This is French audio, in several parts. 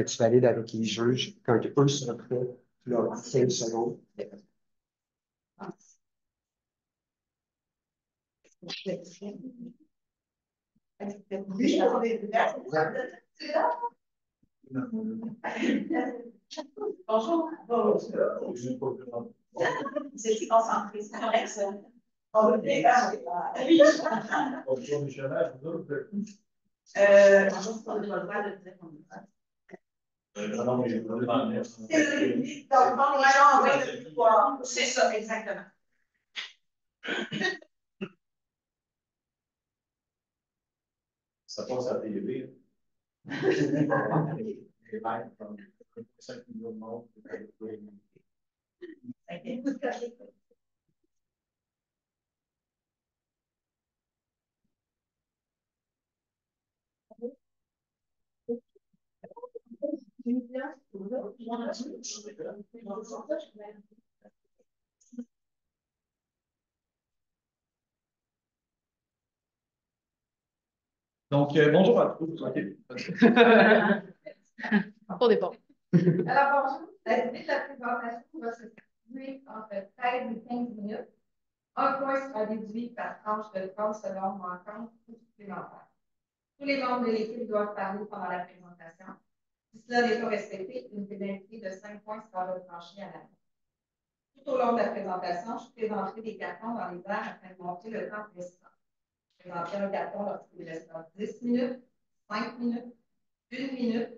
Tu valides avec les juges quand eux sont prêts, tu leur dis 15 secondes. Bonjour. Vous étiez concentrés, c'est correct, ça? On va bien. Oui. Bonjour, Michel. Bonjour, on n'a pas le droit de dire qu'on est non, mais j'ai pas demandé. Donc, c'est ça, exactement. Ça passe à la télé. Donc, bonjour à tous. Pour départ. Alors, bonjour. La suite de la présentation va se situer entre 13 et 15 minutes. Un point sera déduit par tranche de 30 secondes manquantes ou supplémentaires. Tous les membres de l'équipe doivent parler pendant la présentation. Si cela n'est pas respecté, une pénalité de 5 points sera retranchée à la fin. Tout au long de la présentation, je présenterai des cartons dans les airs afin de montrer le temps restant. Je présenterai un carton lorsqu'il restera 10 minutes, 5 minutes, 1 minute,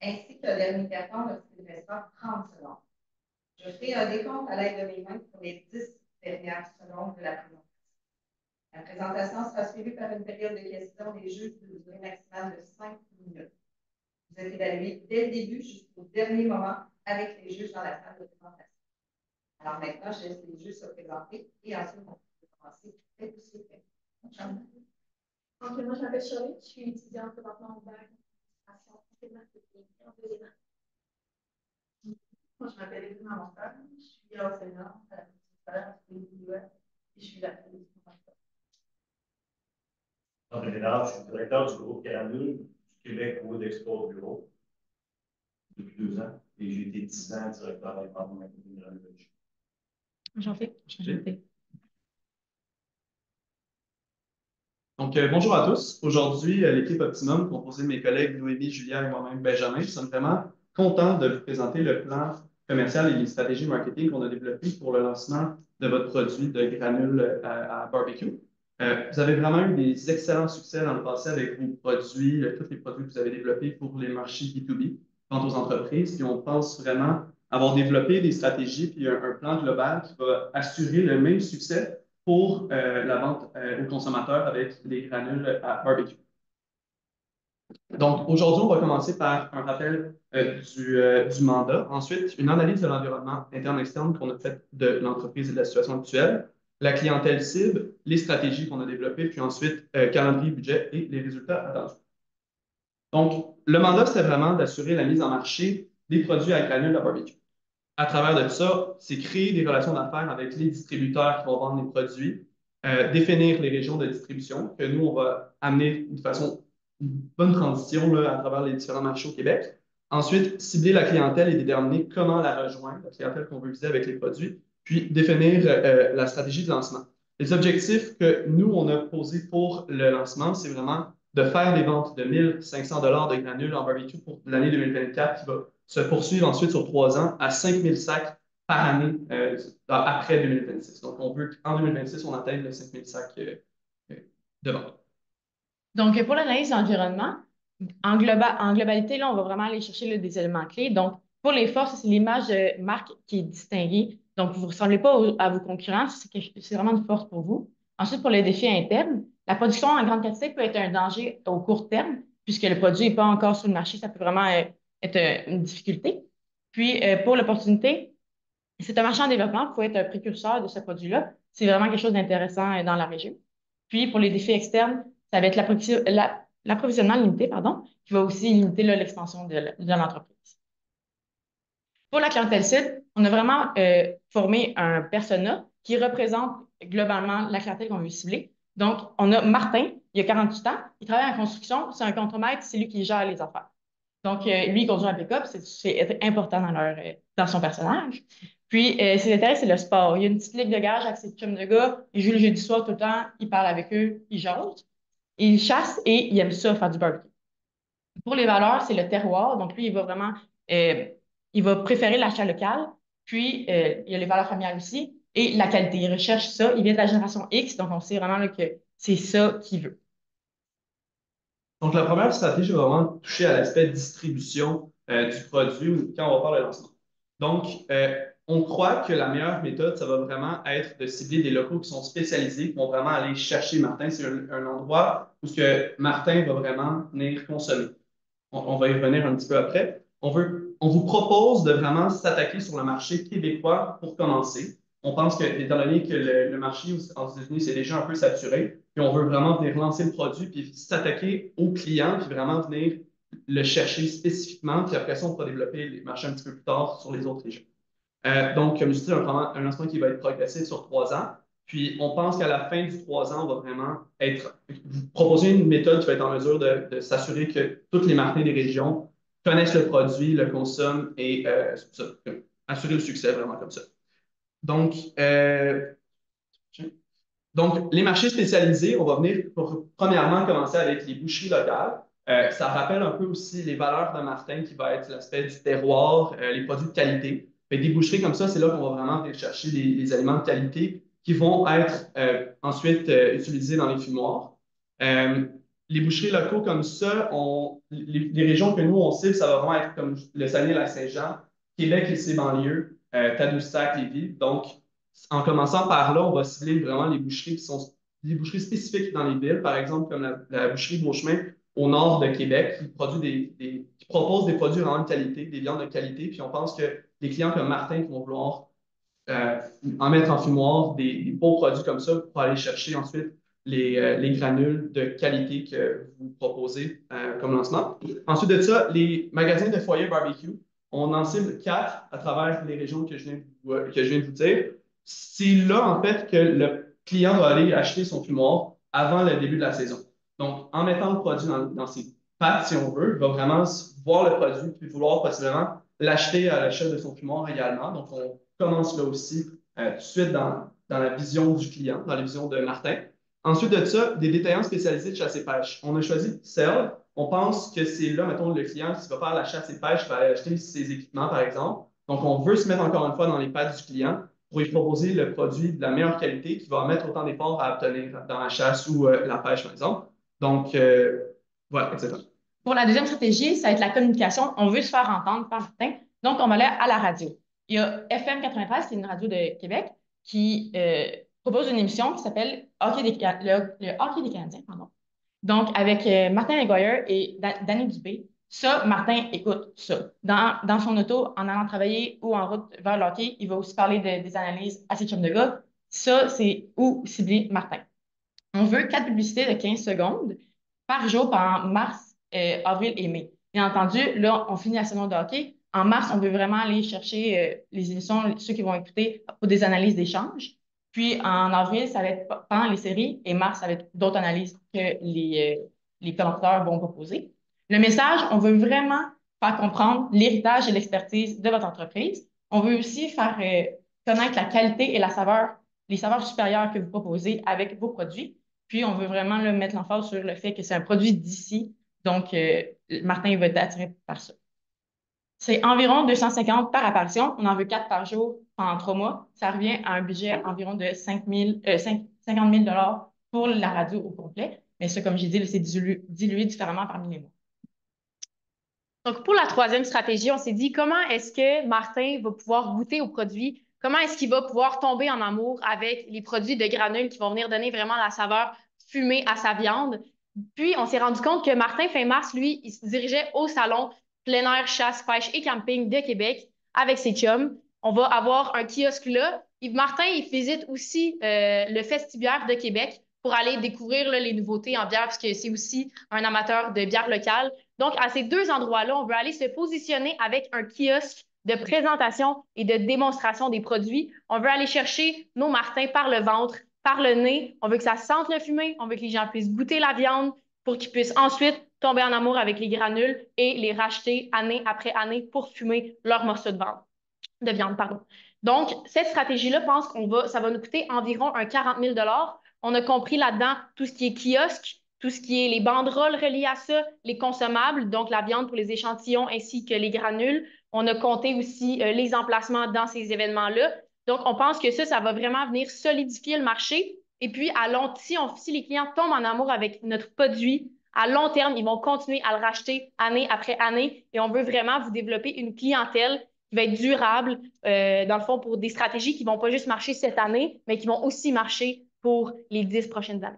ainsi que le dernier carton lorsqu'il restera 30 secondes. Je ferai un décompte à l'aide de mes mains pour les 10 dernières secondes de la présentation. La présentation sera suivie par une période de questions des juges de durée maximale de 5 minutes. Vous êtes évalué dès le début jusqu'au dernier moment avec les juges dans la salle de présentation. Alors maintenant, je laisse les juges se présenter et ensuite on peut commencer. Faites tout ce que Donc, moi, je m'appelle Charlie, je suis étudiante présentement au bac en marketing en deuxième année. Moi, je m'appelle Émilie Montagne, je suis enseignante à l'université et je suis la police. En général, je suis directeur du groupe Caramel du Québec Wood Expo Bureau depuis 2 ans et j'ai été 10 ans directeur des membres de marketing de la Belgique. J'en fais. Donc, bonjour à tous. Aujourd'hui, l'équipe Optimum, composée de mes collègues Noémie, Julia et moi-même, Benjamin, nous sommes vraiment contents de vous présenter le plan commercial et les stratégies marketing qu'on a développées pour le lancement de votre produit de granules à barbecue. Vous avez vraiment eu des excellents succès dans le passé avec vos produits, tous les produits que vous avez développés pour les marchés B2B, vente aux entreprises. Puis on pense vraiment avoir développé des stratégies puis un plan global qui va assurer le même succès pour la vente aux consommateurs avec les granules à barbecue. Donc, aujourd'hui, on va commencer par un rappel du mandat. Ensuite, une analyse de l'environnement interne-externe qu'on a fait de l'entreprise et de la situation actuelle, la clientèle cible, les stratégies qu'on a développées, puis ensuite, calendrier, budget et les résultats attendus. Donc, le mandat, c'était vraiment d'assurer la mise en marché des produits à granules à barbecue. À travers de ça, c'est créer des relations d'affaires avec les distributeurs qui vont vendre les produits, définir les régions de distribution que nous, on va amener de façon une bonne transition là, à travers les différents marchés au Québec. Ensuite, cibler la clientèle et déterminer comment la rejoindre, la clientèle qu'on veut viser avec les produits, puis définir la stratégie de lancement. Les objectifs que nous, on a posés pour le lancement, c'est vraiment de faire des ventes de 1 500 $ de granules en barbecue pour l'année 2024 qui va se poursuivre ensuite sur 3 ans à 5 000 sacs par année après 2026. Donc, on veut qu'en 2026, on atteigne les 5 000 sacs de vente. Donc, pour l'analyse de l'environnement, en globalité, là, on va vraiment aller chercher là, des éléments clés. Donc, pour les forces, c'est l'image de marque qui est distinguée. Donc, vous ne ressemblez pas à vos concurrents, c'est vraiment une force pour vous. Ensuite, pour les défis internes, la production en grande quantité peut être un danger au court terme, puisque le produit n'est pas encore sur le marché, ça peut vraiment être une difficulté. Puis, pour l'opportunité, c'est un marché en développement, il faut être un précurseur de ce produit-là. C'est vraiment quelque chose d'intéressant dans la région. Puis, pour les défis externes, ça va être l'approvisionnement limité, pardon, qui va aussi limiter l'expansion de l'entreprise. Pour la clientèle cible, on a vraiment formé un persona qui représente globalement la clientèle qu'on veut cibler. Donc, on a Martin, il a 48 ans, il travaille en construction, c'est un contremaître, c'est lui qui gère les affaires. Donc, lui, il conduit un pick-up, c'est important dans son personnage. Puis, ses intérêts, c'est le sport. Il y a une petite ligue de gage avec ses chums de gars, il joue le jeudi soir tout le temps, il parle avec eux, il jase, il chasse et il aime ça, faire du barbecue. Pour les valeurs, c'est le terroir. Donc, lui, il va préférer l'achat local. Puis, il y a les valeurs familiales aussi. Et la qualité. Il recherche ça. Il vient de la génération X. Donc, on sait vraiment là, que c'est ça qu'il veut. Donc, la première stratégie va vraiment toucher à l'aspect distribution du produit quand on va faire le lancement. Donc, on croit que la meilleure méthode, ça va vraiment être de cibler des locaux qui sont spécialisés, qui vont vraiment aller chercher Martin. C'est un endroit où que Martin va vraiment venir consommer. On va y revenir un petit peu après. On vous propose de vraiment s'attaquer sur le marché québécois pour commencer. On pense que, étant donné que le marché aux États-Unis, c'est déjà un peu saturé, puis on veut vraiment venir lancer le produit, puis s'attaquer aux clients, puis vraiment venir le chercher spécifiquement, puis après ça, on pourra développer les marchés un petit peu plus tard sur les autres régions. Donc, comme je dis, un lancement qui va être progressif sur 3 ans. Puis, on pense qu'à la fin du 3 ans, on va vraiment vous proposer une méthode qui va être en mesure de s'assurer que toutes les marques des régions connaissent le produit, le consomment et assurer le succès vraiment comme ça. Donc, les marchés spécialisés, on va venir premièrement commencer avec les boucheries locales. Ça rappelle un peu aussi les valeurs de Martin qui va être l'aspect du terroir, les produits de qualité. Fait des boucheries comme ça, c'est là qu'on va vraiment venir chercher les aliments de qualité qui vont être ensuite utilisés dans les fumoirs. Les boucheries locaux comme ça, les régions que nous, on cible, ça va vraiment être comme le Saguenay-Lac-Saint-Jean, Québec et ses banlieues, Tadoussac, Lévis. Donc, en commençant par là, on va cibler vraiment les boucheries qui sont des boucheries spécifiques dans les villes, par exemple comme la boucherie Beauchemin au nord de Québec, qui propose des produits vraiment de qualité, des viandes de qualité. Puis on pense que les clients comme Martin qui vont vouloir en mettre en fumoir des beaux produits comme ça pour aller chercher ensuite les granules de qualité que vous proposez comme lancement. Ensuite de ça, les magasins de foyer barbecue, on en cible 4 à travers les régions que je viens de vous dire. C'est là, en fait, que le client va aller acheter son fumoir avant le début de la saison. Donc, en mettant le produit dans ses pattes, si on veut, il va vraiment voir le produit puis vouloir possiblement l'acheter à l'achat de son fumoir également. Donc, on commence là aussi tout de suite dans la vision du client, dans la vision de Martin. Ensuite de ça, des détaillants spécialisés de chasse et pêche. On a choisi Cell. On pense que c'est là, mettons, le client qui va faire la chasse et pêche, va aller acheter ses équipements, par exemple. Donc, on veut se mettre encore une fois dans les pattes du client pour lui proposer le produit de la meilleure qualité qui va mettre autant d'efforts à obtenir dans la chasse ou la pêche, par exemple. Donc, voilà, etc. Pour la deuxième stratégie, ça va être la communication. On veut se faire entendre par Martin. Donc, on va aller à la radio. Il y a FM 93, qui est une radio de Québec, qui propose une émission qui s'appelle le Hockey des Canadiens. Pardon. Donc, avec Martin Maguire et Danny Dubé. Ça, Martin écoute ça. Dans son auto, en allant travailler ou en route vers le hockey, il va aussi parler des analyses à ses chums de gars. Ça, c'est où cibler Martin. On veut 4 publicités de 15 secondes par jour pendant mars, avril et mai. Bien entendu, là, on finit la saison de hockey. En mars, on veut vraiment aller chercher les émissions, ceux qui vont écouter pour des analyses d'échange. Puis en avril, ça va être pendant les séries et mars, ça va être d'autres analyses que les commentateurs vont proposer. Le message, on veut vraiment faire comprendre l'héritage et l'expertise de votre entreprise. On veut aussi faire connaître la qualité et la saveur, les saveurs supérieures que vous proposez avec vos produits. Puis, on veut vraiment mettre l'emphase sur le fait que c'est un produit d'ici. Donc, Martin va être attiré par ça. C'est environ 250 par apparition. On en veut 4 par jour pendant 3 mois. Ça revient à un budget environ de 50 000 pour la radio au complet. Mais ça, comme j'ai dit, c'est dilué différemment parmi les mois. Donc, pour la troisième stratégie, on s'est dit comment est-ce que Martin va pouvoir goûter aux produits? Comment est-ce qu'il va pouvoir tomber en amour avec les produits de granules qui vont venir donner vraiment la saveur fumée à sa viande? Puis, on s'est rendu compte que Martin, fin mars, lui, il se dirigeait au salon plein air, chasse, pêche et camping de Québec avec ses chums. On va avoir un kiosque là. Yves Martin, il visite aussi le Festibiaire de Québec pour aller découvrir là, les nouveautés en bière, parce que c'est aussi un amateur de bière locale. Donc, à ces 2 endroits-là, on veut aller se positionner avec un kiosque de présentation et de démonstration des produits. On veut aller chercher nos martins par le ventre, par le nez. On veut que ça sente le fumet. On veut que les gens puissent goûter la viande pour qu'ils puissent ensuite tomber en amour avec les granules et les racheter année après année pour fumer leurs morceaux de viande, pardon. Donc, cette stratégie-là, je pense ça va nous coûter environ un 40 000 $. On a compris là-dedans tout ce qui est kiosque, tout ce qui est les banderoles reliées à ça, les consommables, donc la viande pour les échantillons ainsi que les granules. On a compté aussi les emplacements dans ces événements-là. Donc, on pense que ça va vraiment venir solidifier le marché. Et puis, si les clients tombent en amour avec notre produit, à long terme, ils vont continuer à le racheter année après année. Et on veut vraiment vous développer une clientèle qui va être durable, dans le fond, pour des stratégies qui ne vont pas juste marcher cette année, mais qui vont aussi marcher pour les 10 prochaines années.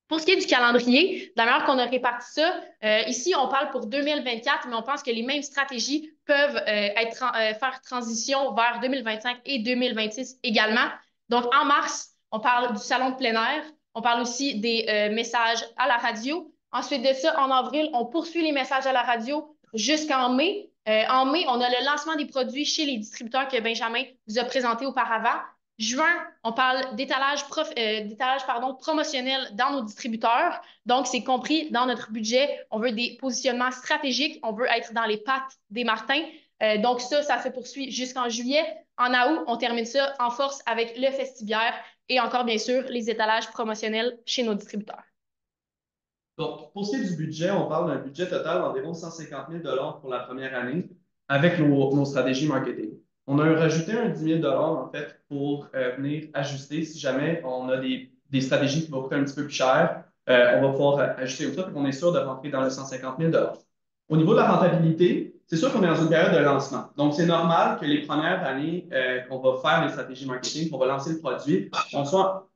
Pour ce qui est du calendrier, de la manière qu'on a réparti ça, ici, on parle pour 2024, mais on pense que les mêmes stratégies peuvent faire transition vers 2025 et 2026 également. Donc, en mars, on parle du salon de plein air. On parle aussi des messages à la radio. Ensuite de ça, en avril, on poursuit les messages à la radio jusqu'en mai. En mai, on a le lancement des produits chez les distributeurs que Benjamin vous a présenté auparavant. Juin, on parle d'étalage promotionnel dans nos distributeurs. Donc, c'est compris dans notre budget. On veut des positionnements stratégiques. On veut être dans les pattes des martins. Donc, ça se poursuit jusqu'en juillet. En août, on termine ça en force avec le festiviaire et encore, bien sûr, les étalages promotionnels chez nos distributeurs. Donc, pour ce qui est du budget, on parle d'un budget total d'environ 150 000 $ pour la première année avec nos stratégies marketing. On a rajouté un 10 000 $ en fait pour venir ajuster si jamais on a des stratégies qui vont coûter un petit peu plus cher. On va pouvoir ajuster comme ça, puis on est sûr de rentrer dans le 150 000 $. Au niveau de la rentabilité, c'est sûr qu'on est dans une période de lancement. Donc, c'est normal que les premières années qu'on va faire les stratégies marketing, qu'on va lancer le produit, on soit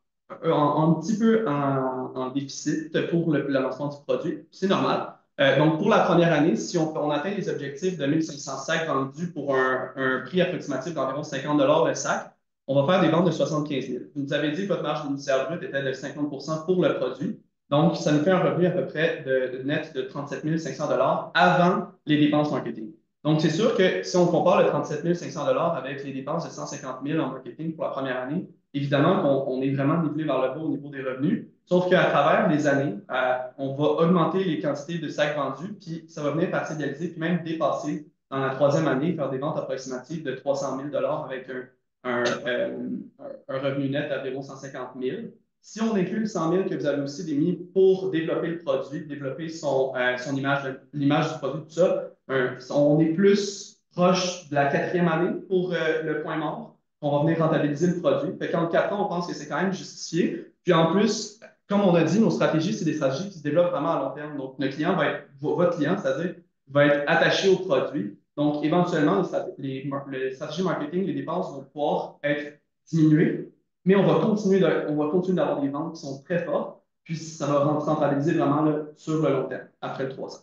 un petit peu en déficit pour le lancement du produit. C'est normal. Donc, pour la première année, si on atteint les objectifs de 1500 sacs vendus pour un prix approximatif d'environ 50 $ le sac, on va faire des ventes de 75 000. Vous nous avez dit que votre marge initiale brute était de 50 % pour le produit. Donc, ça nous fait un revenu à peu près de net de 37 500 $ avant les dépenses marketing. Donc, c'est sûr que si on compare le 37 500 $ avec les dépenses de 150 000 en marketing pour la première année, évidemment qu'on est vraiment nivelé vers le bas au niveau des revenus. Sauf qu'à travers les années, on va augmenter les quantités de sacs vendus, puis ça va venir partialiser, puis même dépasser dans la troisième année, faire des ventes approximatives de 300 000 $ avec un revenu net d'environ 150 000. Si on inclut le 100 000 que vous avez aussi mis pour développer le produit, développer l'image du produit, tout ça, on est plus proche de la quatrième année pour le point mort. On va venir rentabiliser le produit. Fait qu'en 4 ans, on pense que c'est quand même justifié. Puis en plus, comme on a dit, nos stratégies, c'est des stratégies qui se développent vraiment à long terme. Donc, votre client, c'est-à-dire, va être attaché au produit. Donc, éventuellement, les stratégies marketing, les dépenses vont pouvoir être diminuées, mais on va continuer d'avoir des ventes qui sont très fortes. Puis, ça va rentabiliser vraiment là, sur le long terme, après le 3 ans.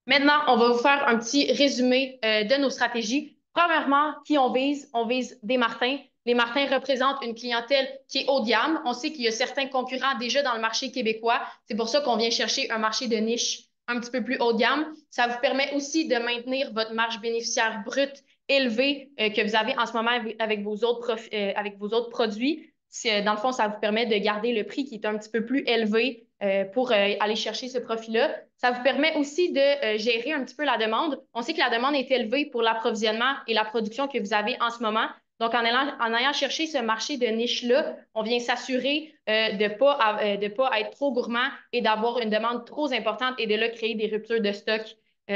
Maintenant, on va vous faire un petit résumé de nos stratégies. Premièrement, qui on vise? On vise des martins. Les martins représentent une clientèle qui est haut de gamme. On sait qu'il y a certains concurrents déjà dans le marché québécois. C'est pour ça qu'on vient chercher un marché de niche un petit peu plus haut de gamme. Ça vous permet aussi de maintenir votre marge bénéficiaire brute élevée que vous avez en ce moment avec vos autres produits. Dans le fond, ça vous permet de garder le prix qui est un petit peu plus élevé pour aller chercher ce profit-là. Ça vous permet aussi de gérer un petit peu la demande. On sait que la demande est élevée pour l'approvisionnement et la production que vous avez en ce moment. Donc, en allant chercher ce marché de niche-là, on vient s'assurer de ne pas être trop gourmand et d'avoir une demande trop importante et de là créer des ruptures de stock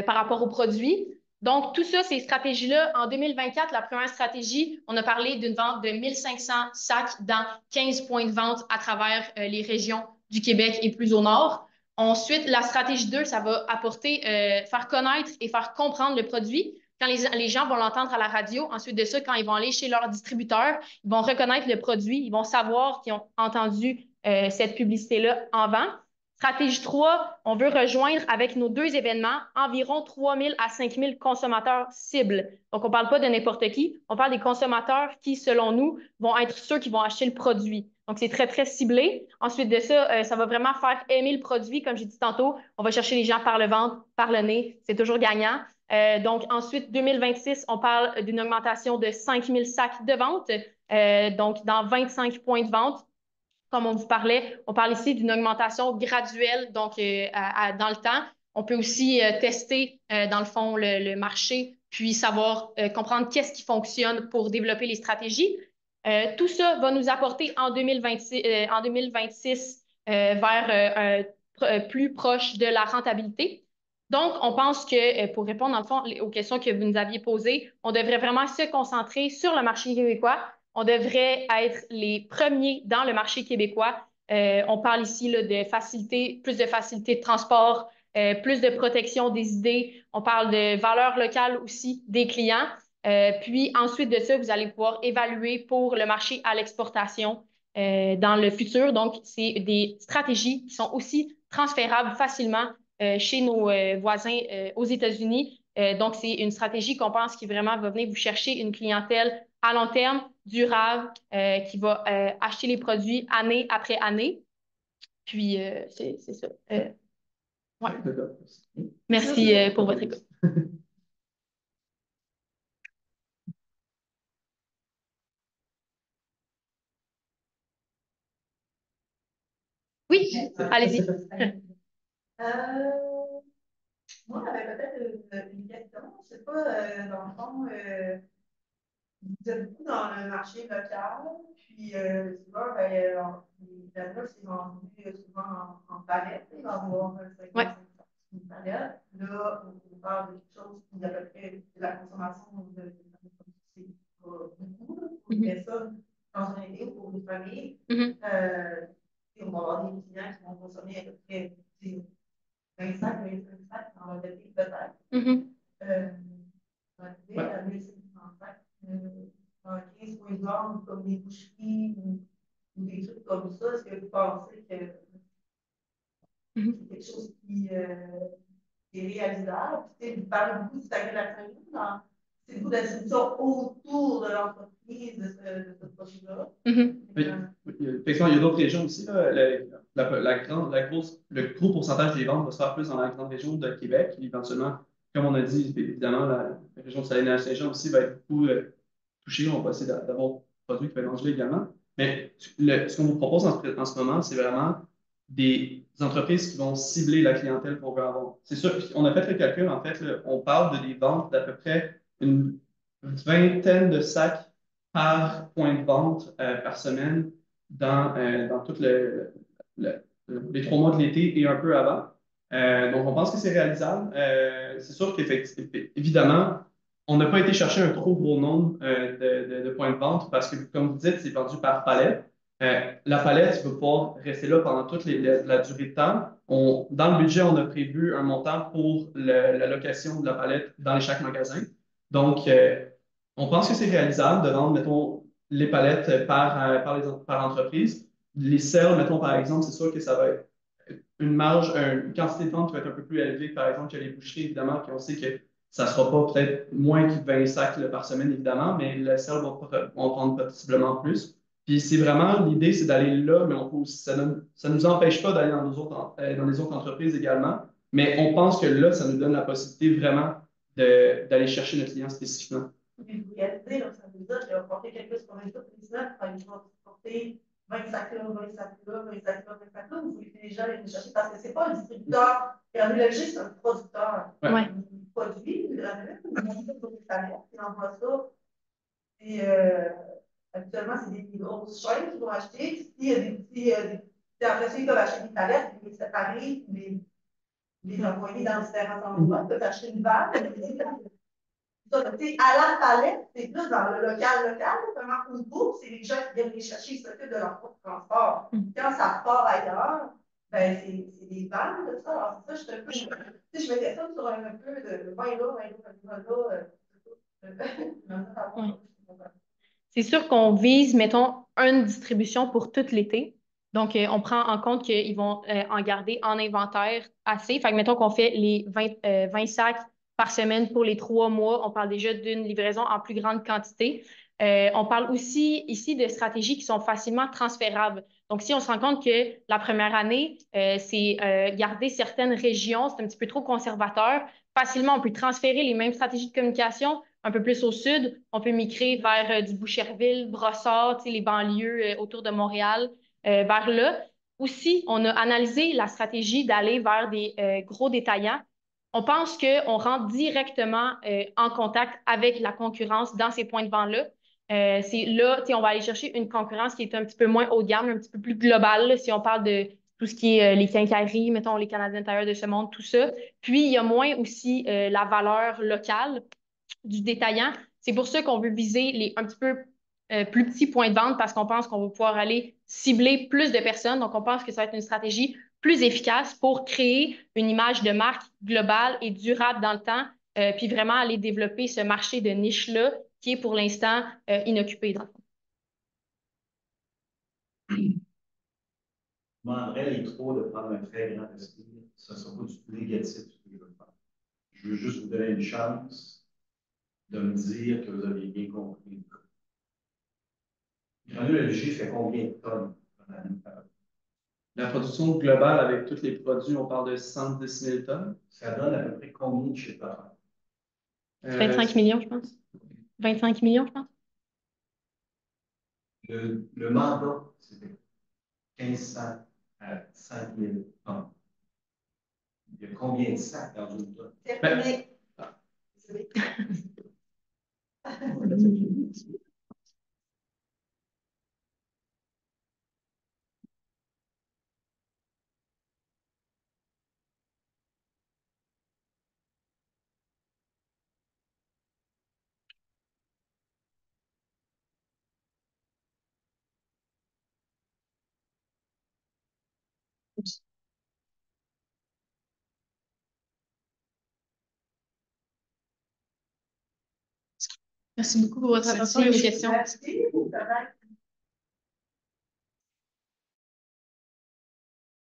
par rapport aux produits. Donc, tout ça, ces stratégies-là, en 2024, la première stratégie, on a parlé d'une vente de 1500 sacs dans 15 points de vente à travers les régions du Québec et plus au nord. Ensuite, la stratégie 2, ça va apporter, faire connaître et faire comprendre le produit. Quand les gens vont l'entendre à la radio, ensuite de ça, quand ils vont aller chez leur distributeur, ils vont reconnaître le produit, ils vont savoir qu'ils ont entendu cette publicité-là en vente. Stratégie 3, on veut rejoindre avec nos 2 événements environ 3 000 à 5 000 consommateurs cibles. Donc, on ne parle pas de n'importe qui, on parle des consommateurs qui, selon nous, vont être ceux qui vont acheter le produit. Donc, c'est très, très ciblé. Ensuite de ça, ça va vraiment faire aimer le produit. Comme j'ai dit tantôt, on va chercher les gens par le ventre, par le nez. C'est toujours gagnant. Donc, ensuite, 2026, on parle d'une augmentation de 5000 sacs de vente, donc dans 25 points de vente. Comme on vous parlait, on parle ici d'une augmentation graduelle, donc dans le temps. On peut aussi tester, dans le fond, le marché, puis savoir comprendre qu'est-ce qui fonctionne pour développer les stratégies. Tout ça va nous apporter en 2026 vers plus proche de la rentabilité. Donc, on pense que pour répondre, dans le fond, aux questions que vous nous aviez posées, on devrait vraiment se concentrer sur le marché québécois. On devrait être les premiers dans le marché québécois. On parle ici là, de facilité, plus de facilité de transport, plus de protection des idées. On parle de valeur locale aussi des clients. Puis ensuite de ça, vous allez pouvoir évaluer pour le marché à l'exportation dans le futur. Donc, c'est des stratégies qui sont aussi transférables facilement chez nos voisins aux États-Unis. Donc, c'est une stratégie qu'on pense qui vraiment va venir vous chercher une clientèle à long terme, durable, qui va acheter les produits année après année. Puis, c'est ça. Ouais. Merci pour votre écoute. Oui, allez-y. Moi, j'avais peut-être une question. Je ne sais pas, dans le fond, vous êtes beaucoup dans le marché local, puis souvent, les ananas, c'est vendu souvent en palette. Il va y avoir 55 une palette. Là, on parle de quelque chose qui est à peu près de la consommation de c'est pas beaucoup. On fait ça dans un été ou pour une famille. Et on va avoir des clients qui vont consommer à peu près 25 sacs dans le été peut-être. À 1535, dans 15 points de vente comme des boucheries ou des trucs comme ça, est-ce que vous pensez que c'est quelque chose qui est réalisable? Vous parlez beaucoup du agrément, c'est beaucoup de distribution autour de l'entreprise de ce projet-là. Effectivement, il y a d'autres régions aussi. Là. Le gros pourcentage des ventes va se faire plus dans la grande région de Québec. Éventuellement, comme on a dit, évidemment, la région de Saguenay-Lac-Saint-Jean aussi va être beaucoup touchée. On va essayer d'avoir des produits qui vont être vendus également. Mais ce qu'on vous propose en ce moment, c'est vraiment des entreprises qui vont cibler la clientèle qu'on veut avoir. C'est sûr, on a fait le calcul, en fait, là, on parle des ventes d'à peu près une vingtaine de sacs par point de vente par semaine dans tous les 3 mois de l'été et un peu avant. Donc, on pense que c'est réalisable. C'est sûr qu'évidemment, on n'a pas été chercher un trop gros nombre de points de vente parce que, comme vous dites, c'est vendu par palette. La palette va pouvoir rester là pendant toute la durée de temps. Dans le budget, on a prévu un montant pour la location de la palette dans chaque magasin. Donc, on pense que c'est réalisable de vendre, mettons, les palettes par entreprise. Les selles, mettons, par exemple, c'est sûr que ça va être une quantité de vente qui va être un peu plus élevée, par exemple, que les boucheries, évidemment, puis on sait que ça ne sera pas peut-être moins que 20 sacs là, par semaine, évidemment, mais les selles vont prendre possiblement plus. Puis c'est vraiment, l'idée, c'est d'aller là, mais ça ne nous empêche pas d'aller dans les autres entreprises également. Mais on pense que là, ça nous donne la possibilité vraiment d'aller chercher notre client spécifiquement. Puis vous réalisez, donc, ça veut dire qu'il va porter quelque chose comme un peu de business, il va porter 20 sacs là, 20 sacs là, 20 sacs là, 20 sacs là, vous voulez déjà aller les chercher parce que ce n'est pas un distributeur. Granulogie, c'est un producteur. Ouais. Il produit, il granule, il envoie ça. Et habituellement, c'est des grosses chaînes qui vont acheter. S'il y a des petits. Après ça, ils peuvent acheter des palettes, les séparer, les envoyer dans différents endroits. Ils peuvent acheter une vanne. À la palette, c'est plus dans le local, comment on bouffe, c'est les gens qui viennent les chercher, ils s'occupent de leur propre transport. Quand ça part ailleurs, ben, c'est des vannes, de ça. Alors, c'est ça, je mettais ça sur un peu de 20 là. C'est sûr qu'on vise, mettons, une distribution pour tout l'été. Donc, on prend en compte qu'ils vont en garder en inventaire assez. Fait que, mettons qu'on fait les 20 sacs par semaine pour les 3 mois. On parle déjà d'une livraison en plus grande quantité. On parle aussi ici de stratégies qui sont facilement transférables. Donc, si on se rend compte que la première année, c'est garder certaines régions, c'est un petit peu trop conservateur, facilement, on peut transférer les mêmes stratégies de communication un peu plus au sud. On peut migrer vers du Boucherville, Brossard, les banlieues autour de Montréal, vers là. Aussi, on a analysé la stratégie d'aller vers des gros détaillants. On pense qu'on rentre directement en contact avec la concurrence dans ces points de vente-là. C'est là, on va aller chercher une concurrence qui est un petit peu moins haut de gamme, un petit peu plus globale, là, si on parle de tout ce qui est les quincailleries, mettons les Canadiens Tire de ce monde, tout ça. Puis, il y a moins aussi la valeur locale du détaillant. C'est pour ça qu'on veut viser les un petit peu plus petits points de vente parce qu'on pense qu'on va pouvoir aller cibler plus de personnes. Donc, on pense que ça va être une stratégie plus efficace pour créer une image de marque globale et durable dans le temps, puis vraiment aller développer ce marché de niche-là qui est pour l'instant inoccupé dans le fond. Je demanderais les trois de prendre un très grand esprit. Ce ne sera pas du tout négatif ce que je veux faire. Je veux juste vous donner une chance de me dire que vous avez bien compris. Granule LG fait combien de tonnes? La production globale avec tous les produits, on parle de 110 000 tonnes. Ça donne à peu près combien de chiffres d'affaires? 25 millions, je pense. 25 millions, je pense. Le mandat, c'était 1500 à 5000 tonnes. Il y a combien de sacs dans une tonne? Terminé. Merci beaucoup pour votre attention et vos questions. Merci.